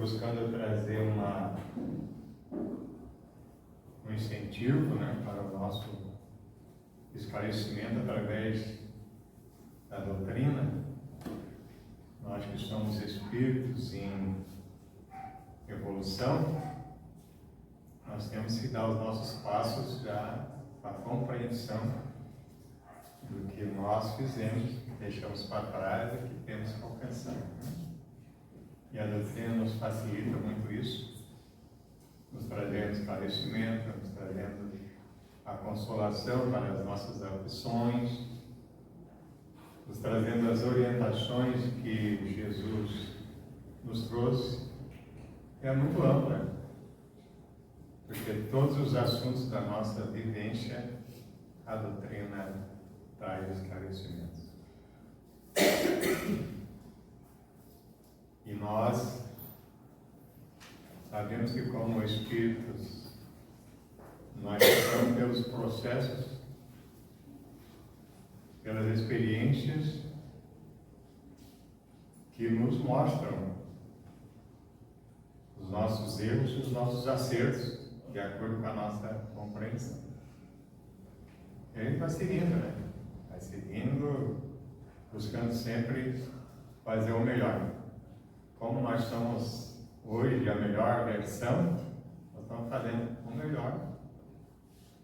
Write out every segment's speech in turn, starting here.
buscando trazer um incentivo, né, para o nosso esclarecimento através da doutrina. Nós que somos espíritos em evolução, nós temos que dar os nossos passos já para a compreensão do que nós fizemos, deixamos para trás e que temos que alcançar. E a doutrina nos facilita muito isso, nos trazendo esclarecimento, nos trazendo a consolação para as nossas aflições, nos trazendo as orientações que Jesus nos trouxe. É muito ampla, porque todos os assuntos da nossa vivência, a doutrina traz esclarecimentos. E nós sabemos que, como espíritos, nós passamos pelos processos, pelas experiências que nos mostram os nossos erros e os nossos acertos, de acordo com a nossa compreensão. E a gente vai seguindo, né? Vai seguindo, buscando sempre fazer o melhor. Como nós somos hoje a melhor versão, nós estamos fazendo o melhor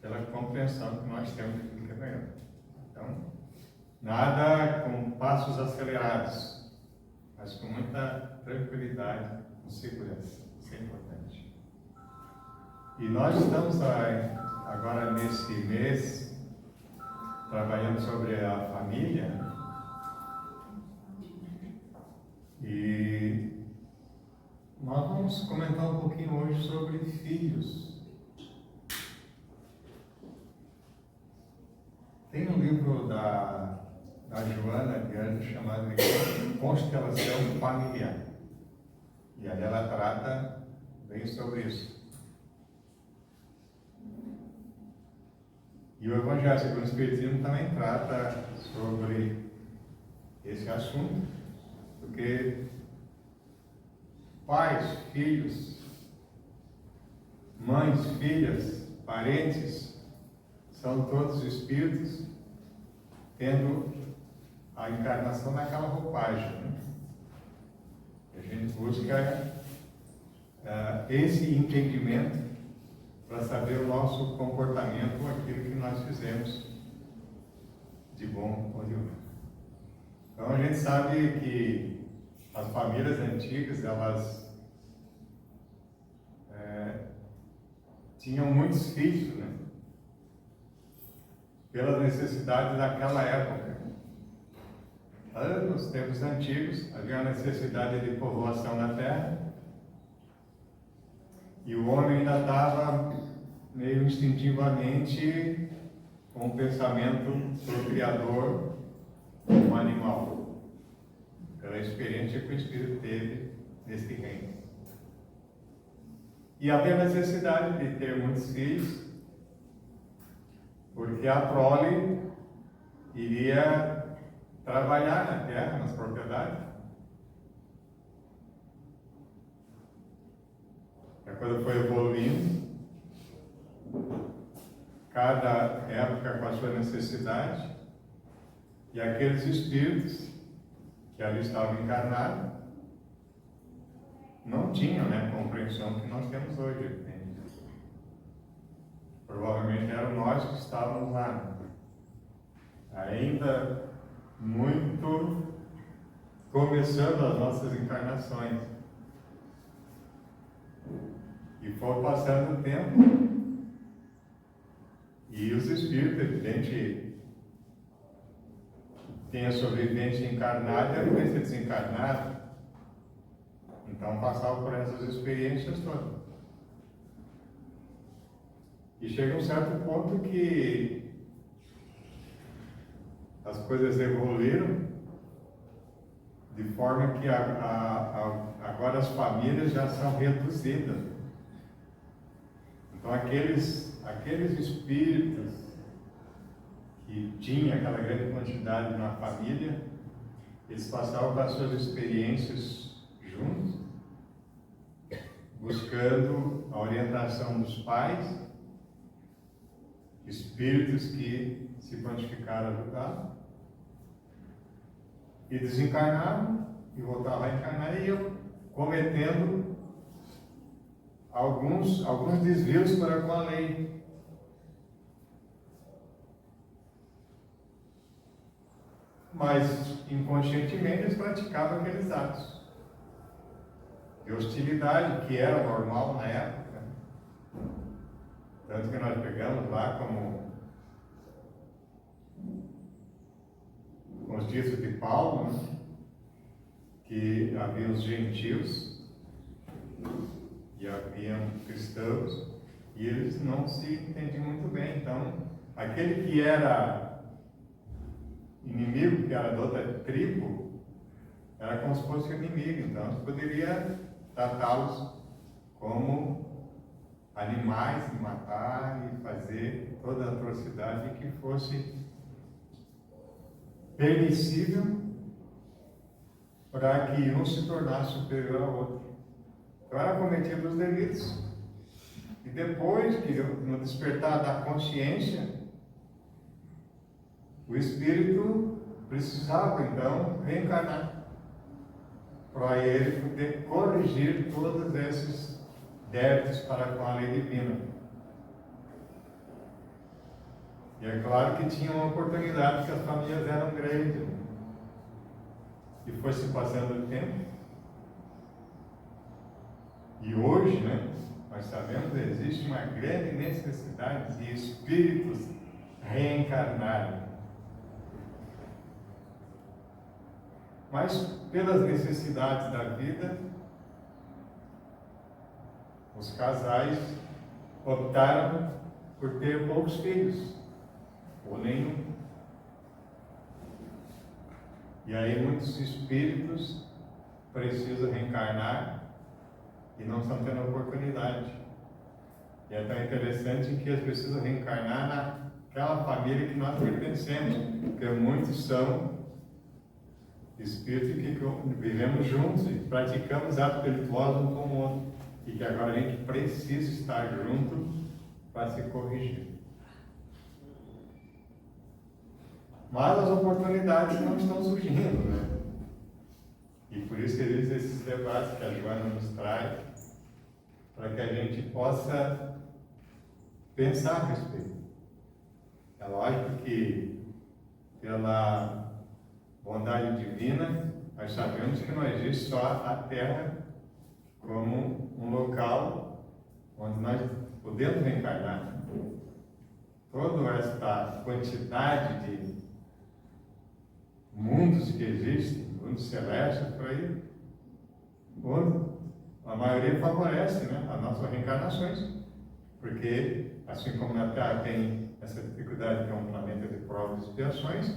pela compreensão que nós temos de tudo que é melhor. Então, nada com passos acelerados, mas com muita tranquilidade, com segurança. Isso é importante. E nós estamos agora nesse mês trabalhando sobre a família. E nós vamos comentar um pouquinho hoje sobre filhos. Tem um livro da Joana de Anjos chamado de Constelação Familiar. E ali ela trata bem sobre isso. E o Evangelho segundo o Espiritismo também trata sobre esse assunto, porque pais, filhos, mães, filhas, parentes, são todos espíritos tendo a encarnação naquela roupagem, né? A gente busca esse entendimento para saber o nosso comportamento, aquilo que nós fizemos de bom ou de ruim. Então a gente sabe que as famílias antigas, elas tinham muitos filhos, né? Pelas necessidades daquela época. Nos tempos antigos, havia a necessidade de povoação na terra, e o homem ainda estava meio instintivamente com o pensamento procriador como animal, pela experiência que o Espírito teve nesse reino. E havia necessidade de ter muitos filhos, porque a prole iria trabalhar na terra, nas propriedades. A coisa foi evoluindo, cada época com a sua necessidade, e aqueles espíritos que ali estavam encarnados não tinham, né, a compreensão que nós temos hoje. Né? Provavelmente eram nós que estávamos lá, ainda muito começando as nossas encarnações. E foi passando o tempo, e os espíritos, evidente, têm a sua vivência encarnada e a vivência desencarnada. Então passavam por essas experiências todas. E chega um certo ponto que as coisas evoluíram de forma que agora as famílias já são reduzidas. Então aqueles espíritos que tinham aquela grande quantidade na família, eles passavam com as suas experiências juntos, buscando a orientação dos pais, espíritos que se prontificaram a ajudar, e desencarnaram e voltavam a encarnar, e iam cometendo alguns desvios para com a lei. Mas inconscientemente eles praticavam aqueles atos de hostilidade que era normal na época. Tanto que nós pegamos lá como os ditos de Paulo, né? Que havia os gentios e haviam cristãos, e eles não se entendiam muito bem. Então, aquele que era inimigo, que era da outra tribo, era como se fosse inimigo. Então, você poderia tratá-los como animais, e matar e fazer toda a atrocidade que fosse permissível para que um se tornasse superior ao outro. Então, era cometido os delitos. E depois que, no despertar da consciência, o espírito precisava, então, reencarnar para ele poder corrigir todos esses débitos para com a lei divina. E é claro que tinha uma oportunidade, porque as famílias eram grandes. E foi se passando o tempo. E hoje, né, nós sabemos que existe uma grande necessidade de espíritos reencarnarem. Mas, pelas necessidades da vida, os casais optaram por ter poucos filhos, ou nenhum. E aí muitos espíritos precisam reencarnar e não estão tendo oportunidade. E é tão interessante que eles precisam reencarnar naquela família que nós pertencemos, porque muitos são espíritos que vivemos juntos e praticamos atos espirituosos um com o outro, e que agora a gente precisa estar junto para se corrigir. Mas as oportunidades não estão surgindo, né? E por isso que existem esses debates que a Joana nos traz, para que a gente possa pensar a respeito. É lógico que, pela bondade divina, nós sabemos que não existe só a Terra como um local onde nós podemos reencarnar. Toda esta quantidade de mundos que existem, mundos celestes por aí, a maioria favorece, né, as nossas reencarnações, porque assim como na Terra tem essa dificuldade que é um planeta de provas e expiações,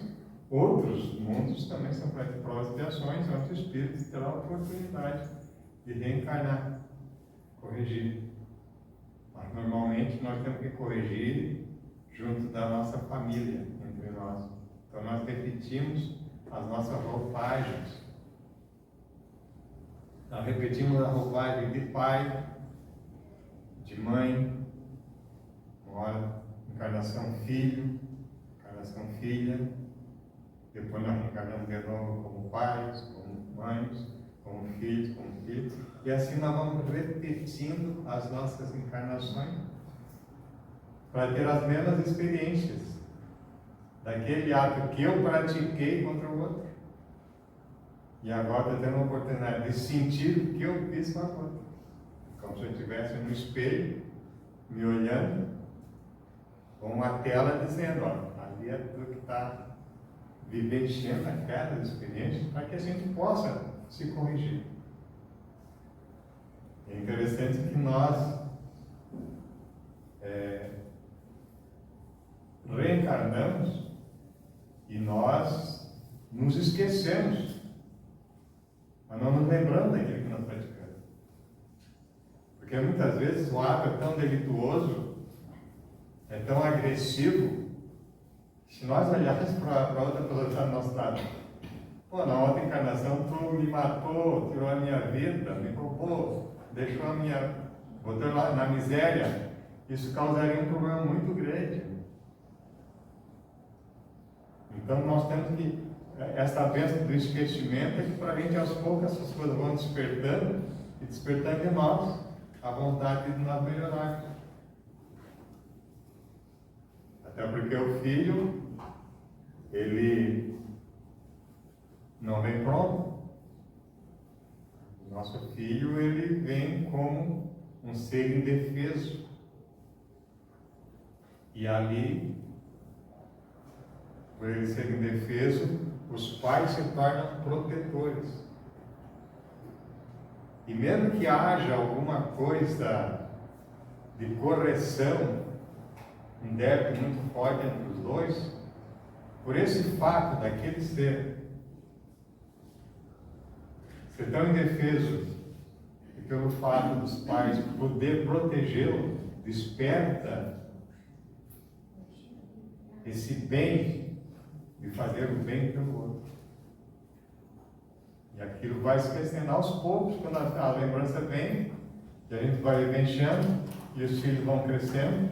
outros mundos também são planetas de provas e expiações, onde o espírito terá a oportunidade de reencarnar, corrigir. Mas normalmente nós temos que corrigir junto da nossa família, entre nós. Então nós repetimos as nossas roupagens. Nós repetimos a roupagem de pai, de mãe, agora encarnação filho, encarnação filha, depois nós reencarnamos de novo como pais, como mães, como filhos, e assim nós vamos repetindo as nossas encarnações para ter as mesmas experiências daquele ato que eu pratiquei contra o outro. E agora estou tendo a oportunidade de sentir o que eu fiz com a outra. Como se eu estivesse no espelho, me olhando, com uma tela dizendo, ó, ali é tu que está vivenciando aquelas experiências para que a gente possa se corrigir. É interessante que nós reencarnamos e nós nos esquecemos, mas não nos lembramos daquilo que nós praticamos. Porque muitas vezes o ato é tão delituoso, é tão agressivo, se nós olharmos para outra pessoa que está do nosso lado, pô, na outra encarnação tu me matou, tirou a minha vida, me roubou, deixo a minha, botando lá na miséria, isso causaria um problema muito grande. Então nós temos que, essa bênção do esquecimento é que para a gente aos poucos essas coisas vão despertando e despertando em nós a vontade de nós melhorar. Até porque o filho, ele não vem pronto. O nosso filho, ele vem como um ser indefeso. E ali, por ele ser indefeso, os pais se tornam protetores. E mesmo que haja alguma coisa de correção, um débito muito forte entre os dois, por esse fato daquele ser tão indefeso, e pelo fato dos pais poder protegê-lo, desperta esse bem de fazer o bem pelo outro. E aquilo vai se crescendo aos poucos, quando a lembrança vem, e a gente vai vivenciando, e os filhos vão crescendo,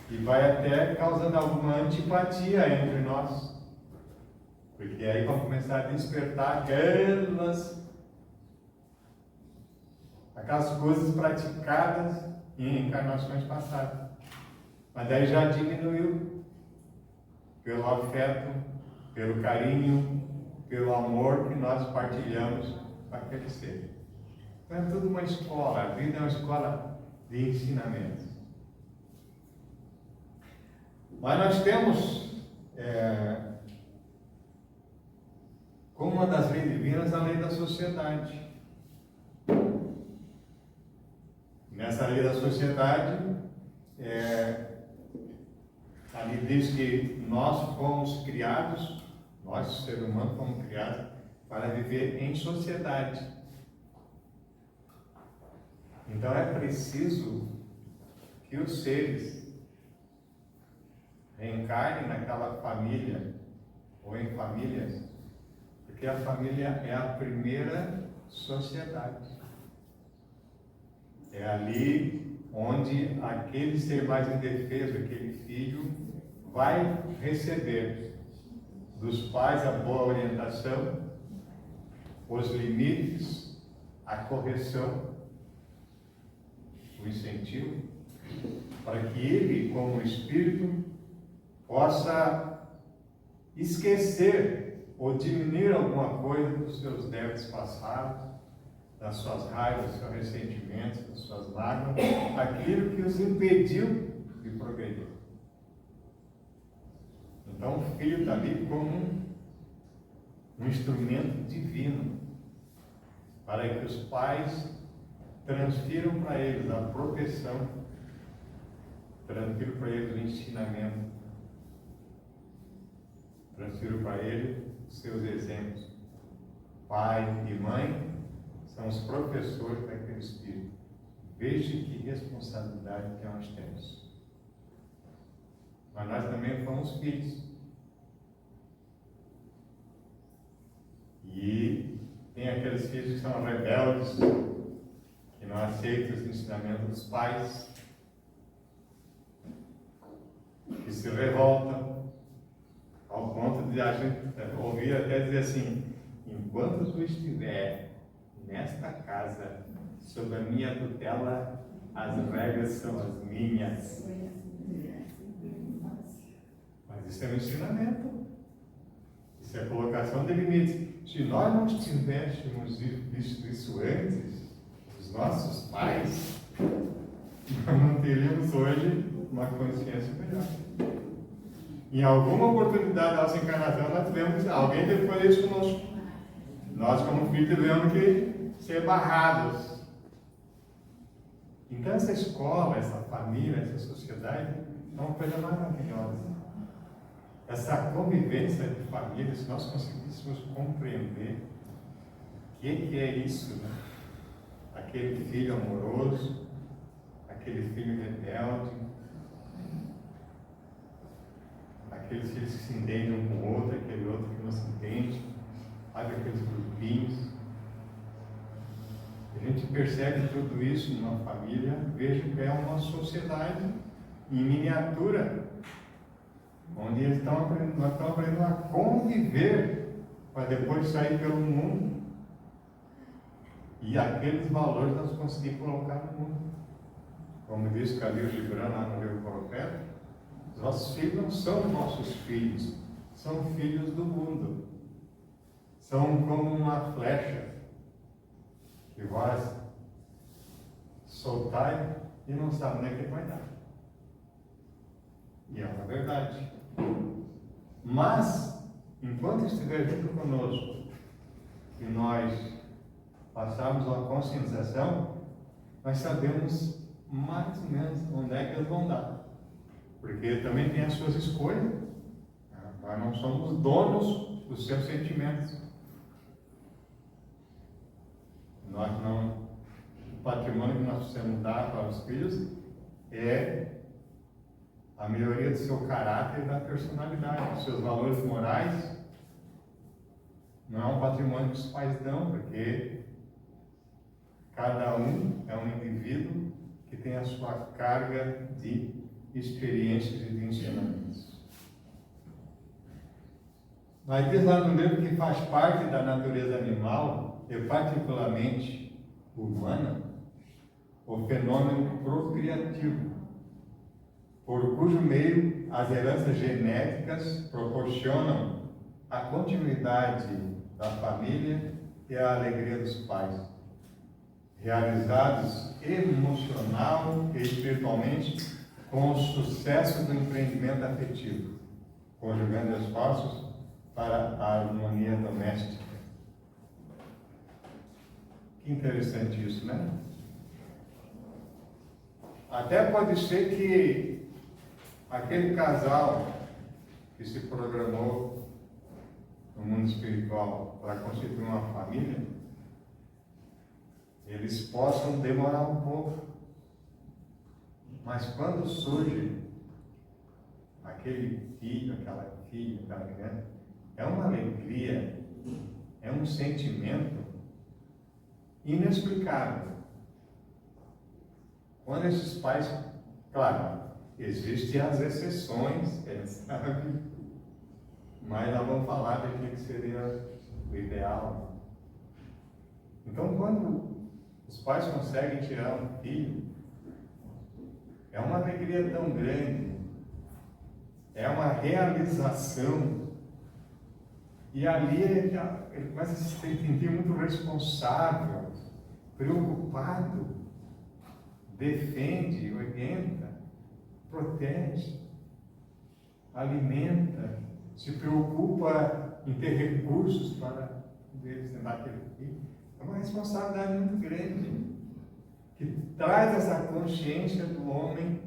e vai até causando alguma antipatia entre nós. Porque aí vão começar a despertar aquelas coisas praticadas em encarnações passadas. Mas daí já diminuiu pelo afeto, pelo carinho, pelo amor que nós partilhamos com aquele ser. Então é tudo uma escola, a vida é uma escola de ensinamentos. Mas nós temos, como uma das leis divinas, a lei da sociedade. Nessa lei da sociedade, ali diz que nós fomos criados, nós, seres humanos, fomos criados para viver em sociedade. Então é preciso que os seres reencarnem naquela família ou em famílias, porque a família é a primeira sociedade. É ali onde aquele ser mais indefeso, aquele filho, vai receber dos pais a boa orientação, os limites, a correção, o incentivo, para que ele, como espírito, possa esquecer ou diminuir alguma coisa dos seus débitos passados, das suas raivas, dos seus ressentimentos, das suas mágoas, aquilo que os impediu de progredir. Então o filho está ali como um instrumento divino, para que os pais transfiram para eles a proteção, transfiram para eles o ensinamento, transfiram para eles os seus exemplos. Pai e mãe são os professores daquele espírito. Veja que responsabilidade que nós temos. Mas nós também fomos filhos. E tem aqueles filhos que são rebeldes, que não aceitam os ensinamentos dos pais, que se revoltam, ao ponto de a gente ouvir até dizer assim: enquanto tu estiver nesta casa, sob a minha tutela, as regras são as minhas. Mas isso é um ensinamento. Isso é a colocação de limites. Se nós não tivéssemos visto isso antes, os nossos pais, nós não teríamos hoje uma consciência melhor. Em alguma oportunidade da nossa encarnação, nós tivemos, alguém teve que fazer isso conosco. Nós, como filhos, tivemos que ser barrados. Então, essa escola, essa família, essa sociedade é uma coisa maravilhosa. Essa convivência de família, se nós conseguíssemos compreender o que é isso, né? Aquele filho amoroso, aquele filho rebelde, aqueles filhos que se entendem um com o outro, aquele outro que não se entende, sabe, aqueles grupinhos. A gente percebe tudo isso numa família, veja que é uma sociedade em miniatura, onde nós estamos aprendendo a conviver para depois sair pelo mundo e aqueles valores nós conseguimos colocar no mundo. Como disse Khalil Gibran lá no livro Profeta, os nossos filhos não são nossos filhos, são filhos do mundo. São como uma flecha que vai soltar e não sabe nem o que vai dar. E é uma verdade. Mas, enquanto estiver junto conosco e nós passarmos uma conscientização, nós sabemos mais ou menos onde é que eles vão dar. Porque também tem as suas escolhas. Nós não somos donos dos seus sentimentos. O patrimônio que nós precisamos dar para os filhos é a melhoria do seu caráter e da personalidade, dos seus valores morais. Não é um patrimônio que os pais dão, porque cada um é um indivíduo que tem a sua carga de experiências e de ensinamentos. Mas diz lá no livro que faz parte da natureza animal, e particularmente humana, o fenômeno procriativo, por cujo meio as heranças genéticas proporcionam a continuidade da família e a alegria dos pais, realizados emocional e espiritualmente com o sucesso do empreendimento afetivo, conjugando esforços para a harmonia doméstica. Que interessante isso, né? Até pode ser que aquele casal que se programou no mundo espiritual para constituir uma família, eles possam demorar um pouco. Mas quando surge aquele filho, aquela filha, aquela criança, é uma alegria, é um sentimento inexplicável. Quando esses pais, claro, existem as exceções, sabe? Mas nós vamos falar daquilo que seria o ideal. Então, quando os pais conseguem tirar um filho, é uma alegria tão grande, é uma realização, e ali ele começa a se sentir muito responsável, preocupado, defende, orienta, protege, alimenta, se preocupa em ter recursos para poder sustentar aquele filho. É uma responsabilidade muito grande, que traz essa consciência do homem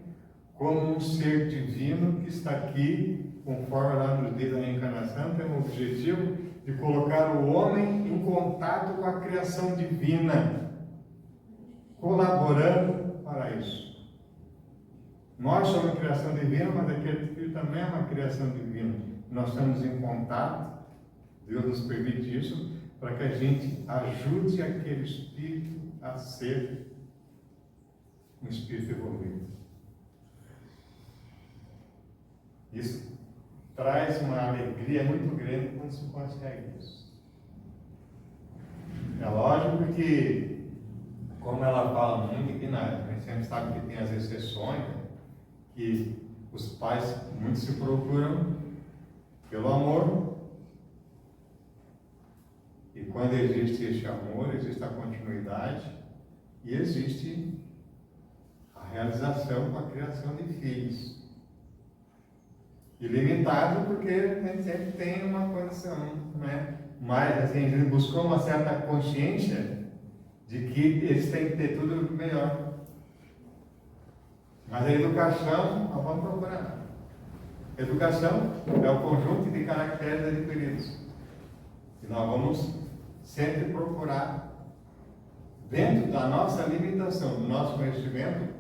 como um ser divino que está aqui, conforme lá nos diz a reencarnação, tem o objetivo de colocar o homem em contato com a criação divina, colaborando para isso. Nós somos a criação divina, mas aquele filho também é uma criação divina. Nós estamos em contato, Deus nos permite isso, para que a gente ajude aquele espírito a ser um espírito evoluído. Isso traz uma alegria muito grande quando se consegue isso. É lógico que, como ela fala muito, que a gente sempre sabe que tem as exceções, né? Que os pais muito se procuram pelo amor, e quando existe esse amor, existe a continuidade e existe a realização com a criação de filhos. Ilimitado, porque a gente sempre tem uma condição, né? Mas assim, a gente buscou uma certa consciência de que eles têm que ter tudo melhor. Mas a educação, nós vamos procurar. Educação é o conjunto de caracteres adquiridos. E nós vamos sempre procurar, dentro da nossa limitação, do nosso conhecimento,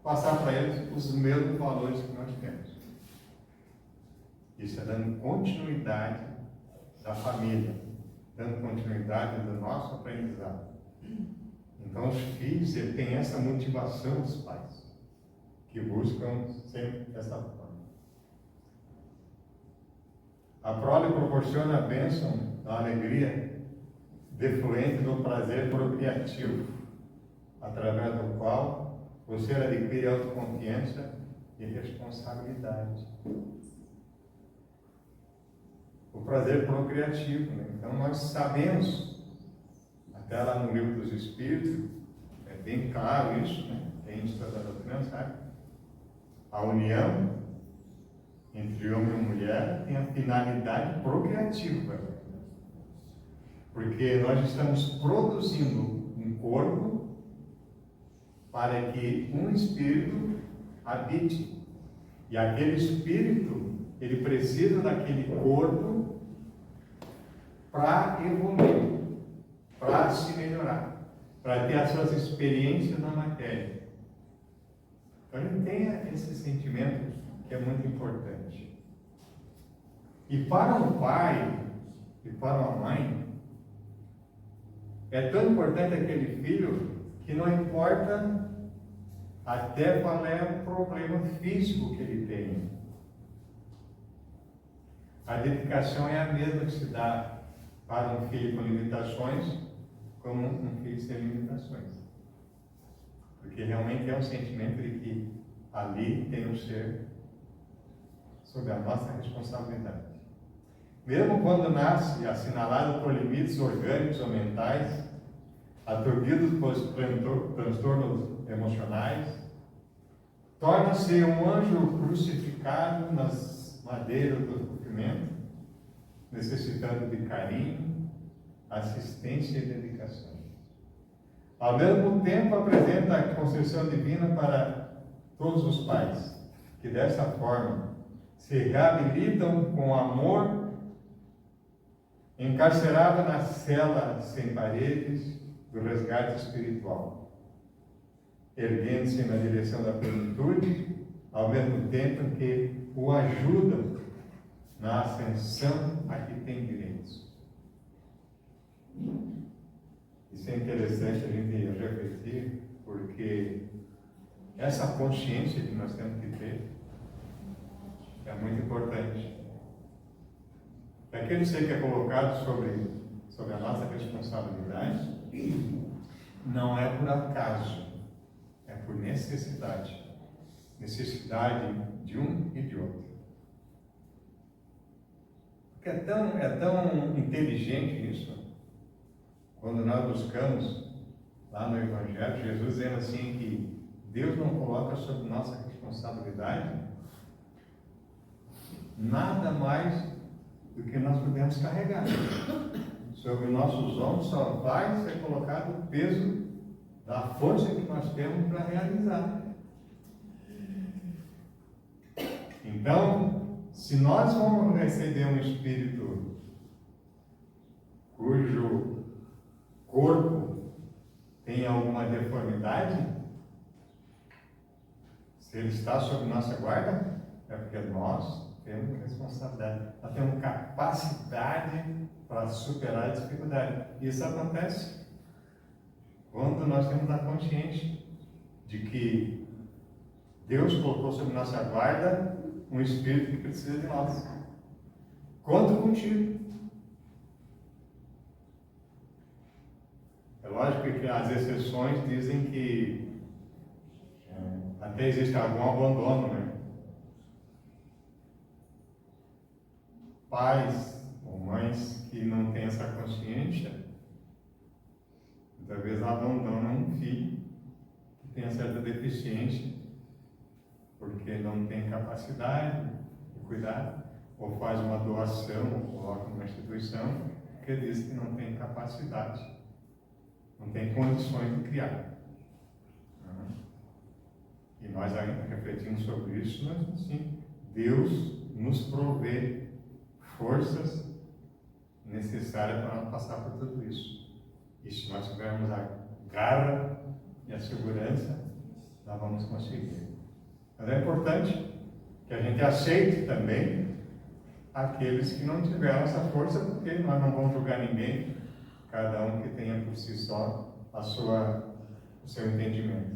passar para eles os mesmos valores que nós temos. Isso é dando continuidade da família, dando continuidade do nosso aprendizado. Então os filhos têm essa motivação dos pais, que buscam sempre essa forma. A prole proporciona a bênção da alegria defluente do prazer procriativo, através do qual o ser adquire autoconfiança e responsabilidade. O prazer procriativo, né? Então nós sabemos, até lá no Livro dos Espíritos, é bem claro isso, né? Quem estuda a doutrina sabe. A união entre homem e mulher tem a finalidade procriativa, porque nós estamos produzindo um corpo para que um espírito habite, e aquele espírito, ele precisa daquele corpo para evoluir, para se melhorar, para ter as suas experiências na matéria. Então ele tem esse sentimento que é muito importante. E para o pai e para a mãe, é tão importante aquele filho que não importa até qual é o problema físico que ele tem. A dedicação é a mesma que se dá para um filho com limitações como um filho sem limitações. Porque realmente é um sentimento de que ali tem um ser sob a nossa responsabilidade. Mesmo quando nasce assinalado por limites orgânicos ou mentais, aturdidos por transtornos emocionais, torna-se um anjo crucificado nas madeiras do sofrimento, necessitando de carinho, assistência e dedicação. Ao mesmo tempo, apresenta a concessão divina para todos os pais, que dessa forma se reabilitam com amor, encarcerado na cela sem paredes do resgate espiritual, erguendo-se na direção da plenitude, ao mesmo tempo que o ajudam na ascensão a que tem direitos. Isso é interessante a gente refletir, porque essa consciência que nós temos que ter é muito importante. Aquele ser que é colocado sobre a nossa responsabilidade não é por acaso, é por necessidade. Necessidade de um e de outro. Porque é tão inteligente isso, quando nós buscamos lá no Evangelho, Jesus dizendo assim que Deus não coloca sobre nossa responsabilidade nada mais do que nós podemos carregar. Sobre nossos ombros só vai ser colocado o peso da força que nós temos para realizar. Então, se nós vamos receber um espírito cujo corpo tem alguma deformidade, se ele está sob nossa guarda, é porque nós temos responsabilidade, nós temos capacidade para superar a dificuldade. Isso acontece quando nós temos a consciência de que Deus colocou sob nossa guarda um espírito que precisa de nós. Conto contigo. É lógico que as exceções dizem que até existe algum abandono, né? Pais ou mães que não têm essa consciência, muitas vezes abandonam um filho que tem certa deficiência, porque não tem capacidade de cuidar, ou faz uma doação, ou coloca numa instituição, que diz que não tem capacidade, não tem condições de criar. E nós ainda refletimos sobre isso, mas sim, Deus nos provê forças necessárias para passar por tudo isso. E se nós tivermos a garra e a segurança, nós vamos conseguir. Mas é importante que a gente aceite também aqueles que não tiveram essa força, porque nós não vamos julgar ninguém, cada um que tenha por si só a sua o seu entendimento.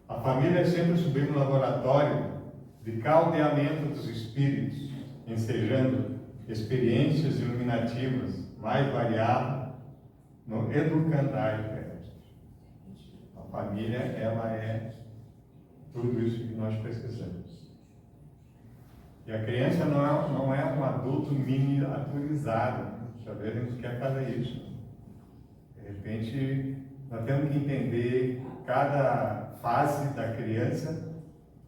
A família é sempre o sublime laboratório de caldeamento dos espíritos, ensejando experiências iluminativas mais variadas no educandário terrestre. A família, ela é tudo isso que nós precisamos. E a criança não é um adulto miniaturizado. Às vezes a gente quer fazer isso. De repente, nós temos que entender cada fase da criança,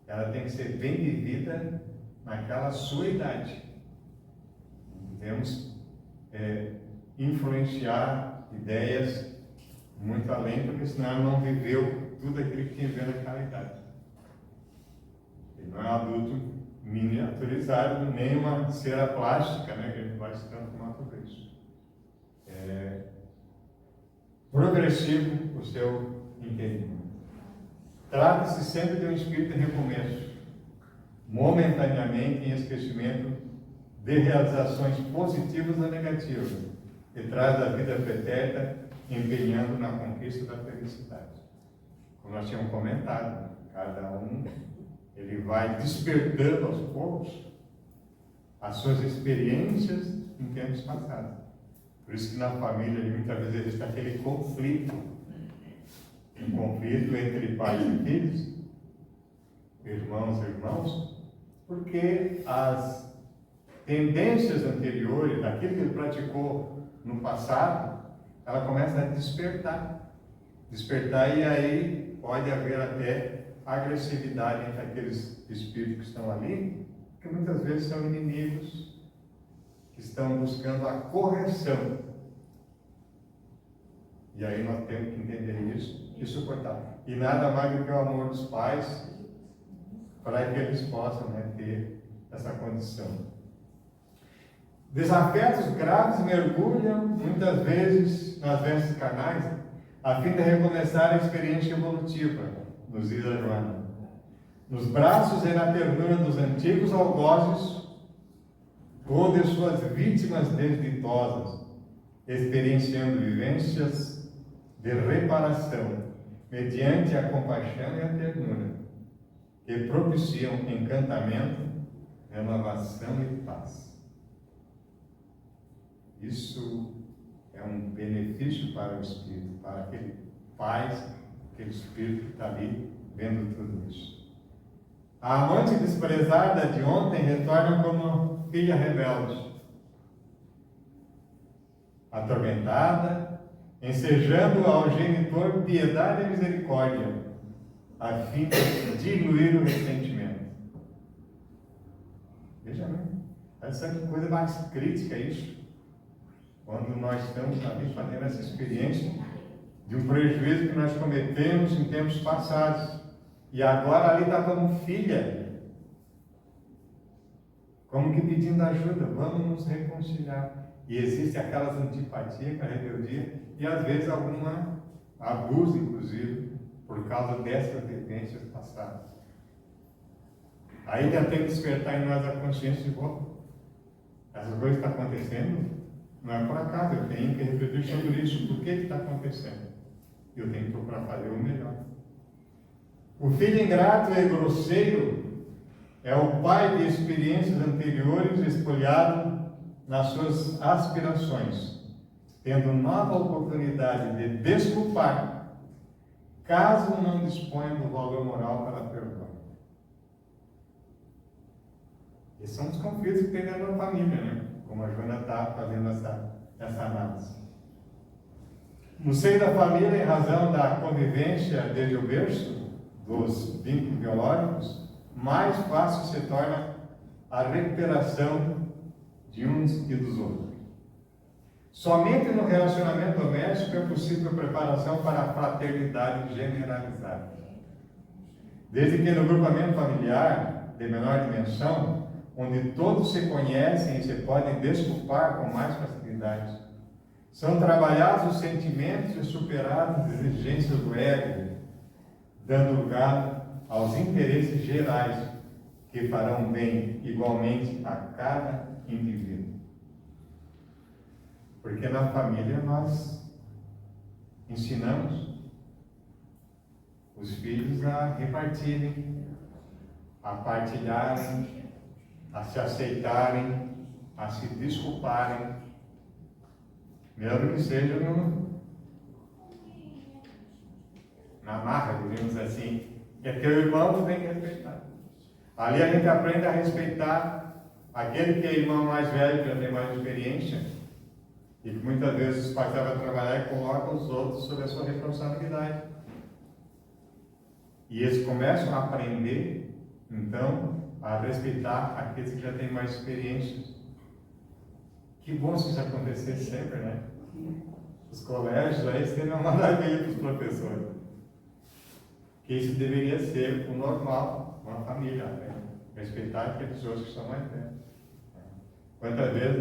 ela tem que ser bem vivida naquela sua idade. Devemos influenciar ideias muito além, porque senão ela não viveu tudo aquilo que tinha que ver naquela idade. Ele não é um adulto miniaturizado, nem uma cera plástica, né, que a gente vai se transformar tudo isso. É progressivo o seu entendimento. Trata-se sempre de um espírito de recomeço, momentaneamente em esquecimento de realizações positivas ou negativas, e traz a vida pretérita empenhando na conquista da felicidade. Como nós tínhamos comentado, cada um ele vai despertando aos poucos as suas experiências em tempos passados. Por isso que na família muitas vezes existe aquele conflito, um conflito entre pais e filhos, irmãos e irmãos, porque as tendências anteriores, daquilo que ele praticou no passado, ela começa a despertar, e aí pode haver até agressividade entre aqueles espíritos que estão ali, que muitas vezes são inimigos, que estão buscando a correção. E aí nós temos que entender isso e suportar. E nada mais do que o amor dos pais, para que eles possam, né, ter essa condição. Desafetos graves mergulham muitas vezes nas vestes carnais, a fim de recomeçar a experiência evolutiva, nos diz a Joana. Nos braços e na ternura dos antigos algozes, ou de suas vítimas desditosas, experienciando vivências de reparação, mediante a compaixão e a ternura, que propiciam encantamento, renovação e paz. Isso é um benefício para o espírito, para aquele pai, aquele espírito que está ali vendo tudo isso. A amante desprezada de ontem retorna como filha rebelde, atormentada, ensejando ao genitor piedade e misericórdia, a fim de diluir o ressentimento. Veja bem, essa é coisa mais crítica isso. Quando nós estamos ali fazendo essa experiência de um prejuízo que nós cometemos em tempos passados, e agora ali está como filha, como que pedindo ajuda, vamos nos reconciliar. E existe aquelas antipatias com a rebeldia, e às vezes alguma abuso, inclusive, por causa dessas vivências passadas. Aí já tem que despertar em nós a consciência de volta. Essas coisas estão acontecendo, não é por acaso, eu tenho que refletir sobre isso, por que está acontecendo. Eu tenho que procurar fazer o melhor. O filho ingrato e grosseiro é o pai de experiências anteriores espolhado nas suas aspirações, tendo nova oportunidade de desculpar, caso não disponha do valor moral para perdoar. Esses são os conflitos que tem dentro da família, né? Como a Joana está fazendo essa análise. No seio da família, em razão da convivência desde o berço, dos vínculos biológicos, mais fácil se torna a recuperação de uns e dos outros. Somente no relacionamento doméstico é possível preparação para a fraternidade generalizada. Desde que no grupamento familiar de menor dimensão, onde todos se conhecem e se podem desculpar com mais facilidade, são trabalhados os sentimentos e superadas as exigências do ego, dando lugar aos interesses gerais que farão bem igualmente a cada indivíduo. Porque na família nós ensinamos os filhos a repartirem, a partilharem, a se aceitarem, a se desculparem, mesmo que seja na marra, digamos assim, que é teu irmão, tu tem que respeitar. Ali a gente aprende a respeitar aquele que é irmão mais velho, que já tem mais experiência, e que muitas vezes os pais estavam a trabalhar e colocam os outros sob a sua responsabilidade. E eles começam a aprender, então, a respeitar aqueles que já têm mais experiência. Que bom se isso acontecesse sempre, né? Os colégios aí seriam uma maravilha para os professores. Que isso deveria ser o normal, uma família, né? Respeitar aqueles outros que estão mais velhos. Quantas vezes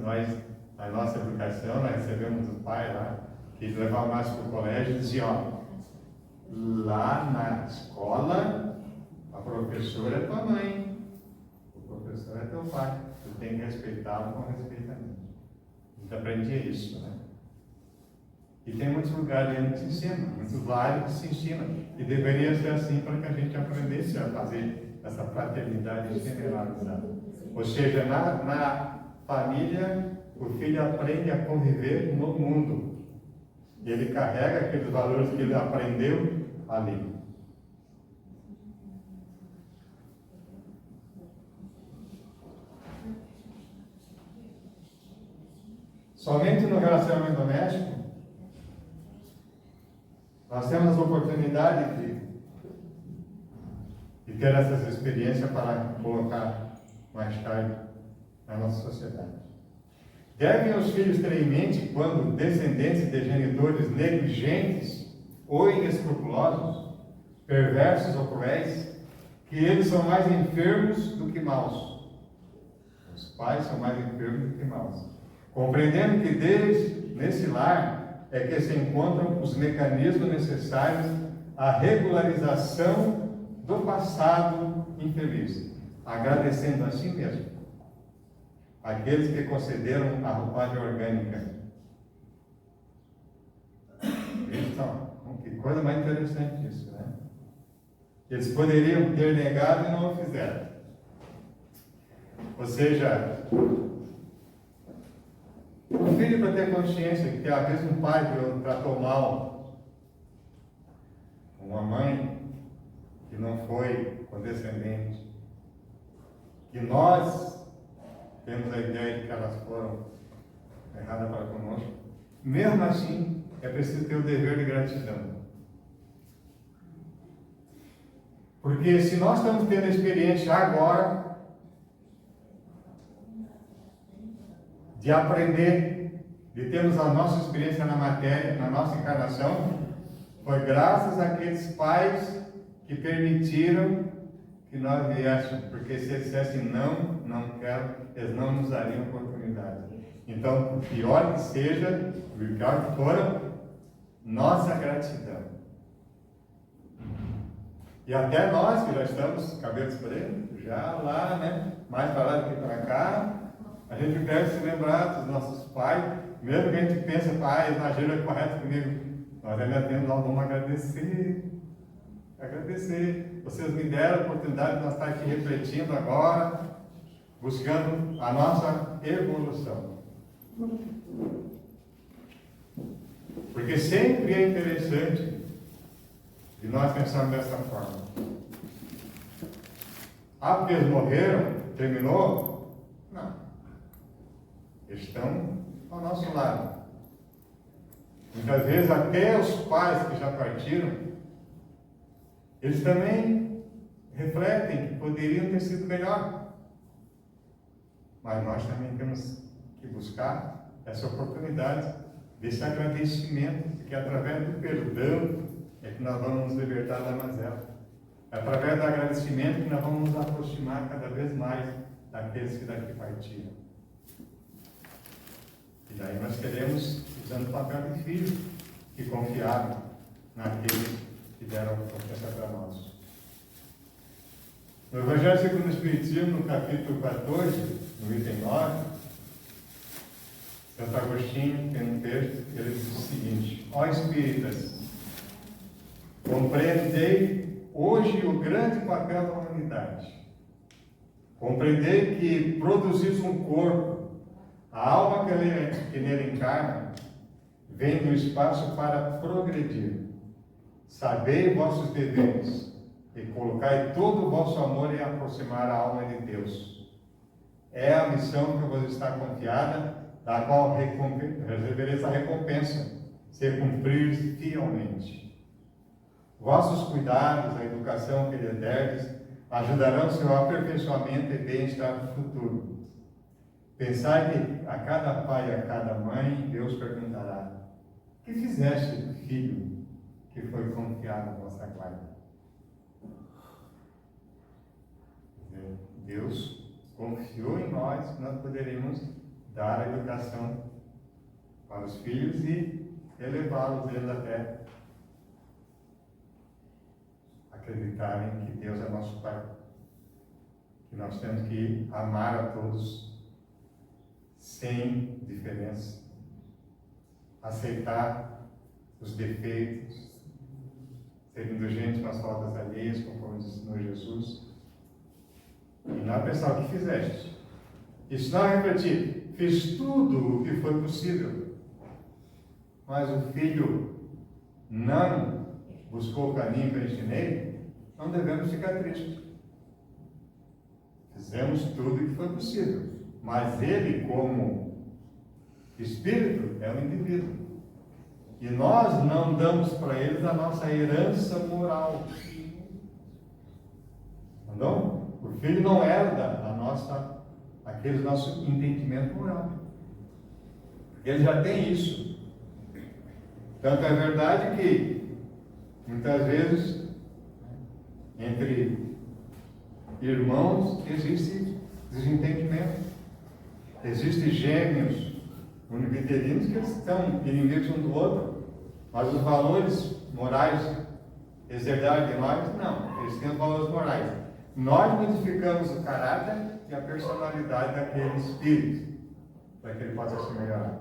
nós, na nossa educação, nós recebemos o pai lá, que levavam nós para o colégio e diziam, ó, lá na escola, a professora é tua mãe, o professor é teu pai, tu tem que respeitá-lo com respeitamento. A gente aprendia isso, né? E tem muitos lugares onde se ensina, muitos lares que se ensina, e deveria ser assim para que a gente aprendesse a fazer essa fraternidade generalizada. Ou seja, na família, o filho aprende a conviver no mundo. E ele carrega aqueles valores que ele aprendeu ali. Somente no relacionamento doméstico, nós temos a oportunidade de ter essas experiências para colocar mais tarde na nossa sociedade. Devem os filhos ter em mente, quando descendentes de genitores negligentes ou inescrupulosos, perversos ou cruéis, que eles são mais enfermos do que maus. Os pais são mais enfermos do que maus. Compreendendo que deles, nesse lar, é que se encontram os mecanismos necessários à regularização do passado infeliz, agradecendo a si mesmo aqueles que concederam a roupagem orgânica. Então, que coisa mais interessante isso, né? Eles poderiam ter negado e não o fizeram. Ou seja, o filho, para ter consciência que às vezes um pai que tratou mal uma mãe que não foi condescendente, que nós temos a ideia de que elas foram erradas para conosco, mesmo assim é preciso ter o dever de gratidão. Porque se nós estamos tendo a experiência agora de aprender, de termos a nossa experiência na matéria, na nossa encarnação, foi graças àqueles pais que permitiram que nós viéssemos, porque se eles dissessem não quero, eles não nos dariam oportunidade. Então, o pior que seja, o pior que for, nossa gratidão. E até nós, que já estamos cabelos pretos, já lá, né, mais para lá do que para cá, a gente deve se lembrar dos nossos pais, mesmo que a gente pense, pai, eles agiram correto comigo, nós ainda temos, nós vamos agradecer. Vocês me deram a oportunidade de nós estar aqui refletindo agora, buscando a nossa evolução. Porque sempre é interessante de nós pensarmos dessa forma. Ah, porque eles morreram? Terminou? Não. Eles estão ao nosso lado. Muitas vezes até os pais que já partiram, eles também refletem que poderiam ter sido melhor. Mas nós também temos que buscar essa oportunidade, desse agradecimento, porque através do perdão é que nós vamos nos libertar da mazela. É através do agradecimento que nós vamos nos aproximar cada vez mais daqueles que daqui partiram. E daí nós queremos, usando o papel de filho, que confiaram naqueles que deram confiança para nós. No Evangelho segundo o Espiritismo, no capítulo 14, no item 9, Santo Agostinho tem um texto, ele diz o seguinte: ó espíritas, Compreendei hoje o grande papel da humanidade. Compreendei que produzis um corpo, a alma que nele encarna, vem do espaço para progredir. Sabei vossos deveres e colocai todo o vosso amor em aproximar a alma de Deus. É a missão que vos está confiada, da qual recebereis a recompensa, se cumprir fielmente. Vossos cuidados, a educação que lhe derdes, ajudarão o seu aperfeiçoamento e bem-estar no futuro. Pensai que a cada pai e a cada mãe, Deus perguntará: que fizeste do filho que foi confiado à vossa guarda? Deus confiou em nós que nós poderíamos dar a educação para os filhos e elevá-los eles até acreditarem que Deus é nosso Pai. Que nós temos que amar a todos sem diferença. Aceitar os defeitos, ser indulgente com as faltas alheias, conforme ensinou Jesus. E não pensar o que fizeste. Isso não é refletir. Fiz tudo o que foi possível. Mas o filho não buscou o caminho que eu ensinei, não devemos ficar tristes. Fizemos tudo o que foi possível. Mas ele, como espírito, é um indivíduo. E nós não damos para eles a nossa herança moral. Não? O filho não herda aquele nosso entendimento moral. Ele já tem isso. Tanto é verdade que, muitas vezes, entre irmãos, existe desentendimento. Existem gêmeos univitelinos que são inimigos um do outro, mas os valores morais exerdados de nós, não. Eles têm os valores morais. Nós modificamos o caráter e a personalidade daquele espírito, para que ele possa se melhorar.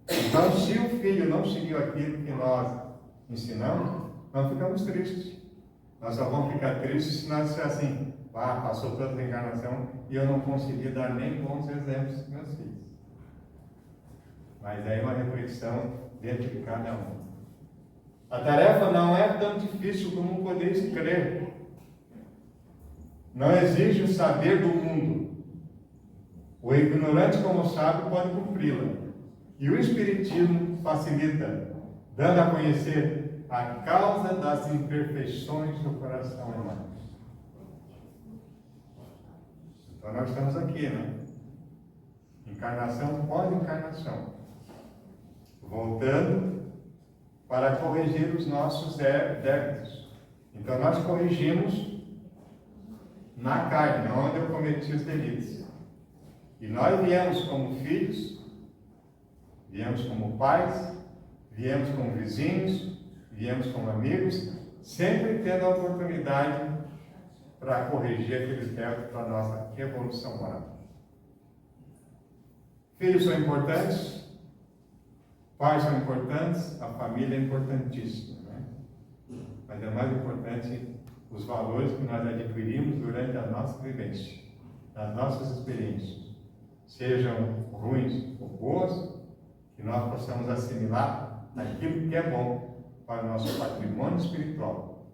Então, se o filho não seguiu aquilo que nós ensinamos, nós ficamos tristes. Nós só vamos ficar tristes se nós dissermos assim: passou tanta encarnação e eu não consegui dar nem bons exemplos para meus filhos. Mas aí uma reflexão dentro de cada um. A tarefa não é tão difícil como podeis crer. Não exige o saber do mundo. O ignorante, como sabe, pode cumpri-la. E o Espiritismo facilita, dando a conhecer a causa das imperfeições do coração humano. Então nós estamos aqui, né? Encarnação pós encarnação. Voltando para corrigir os nossos débitos. Então nós corrigimos na carne, onde eu cometi os delitos. E nós viemos como filhos, viemos como pais, viemos como vizinhos, viemos como amigos, sempre tendo a oportunidade para corrigir aqueles débitos para a nossa evolução moral. Filhos são importantes, pais são importantes, a família é importantíssima, né? Mas é mais importante os valores que nós adquirimos durante a nossa vivência, as nossas experiências, sejam ruins ou boas, que nós possamos assimilar aquilo que é bom para o nosso patrimônio espiritual.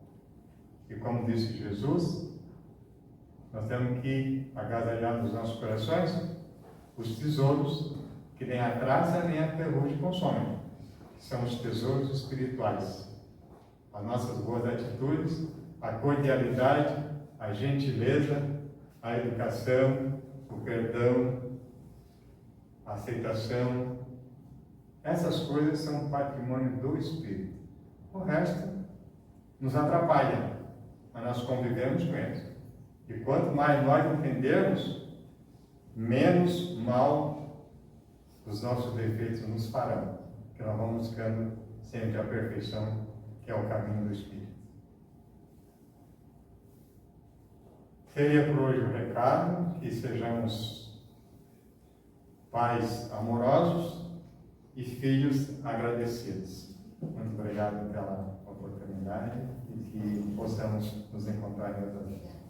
E como disse Jesus, nós temos que agasalhar nos nossos corações os tesouros que nem a traça nem a ferrugem consomem. São os tesouros espirituais. As nossas boas atitudes, a cordialidade, a gentileza, a educação, o perdão, a aceitação. Essas coisas são patrimônio do Espírito. O resto nos atrapalha, mas nós convivemos com eles. E quanto mais nós entendermos, menos mal os nossos defeitos nos farão, porque nós vamos buscando sempre a perfeição, que é o caminho do Espírito. Seria por hoje o recado, que sejamos pais amorosos e filhos agradecidos. Muito obrigado pela oportunidade. oportunidade e que possamos nos encontrar em outra vida.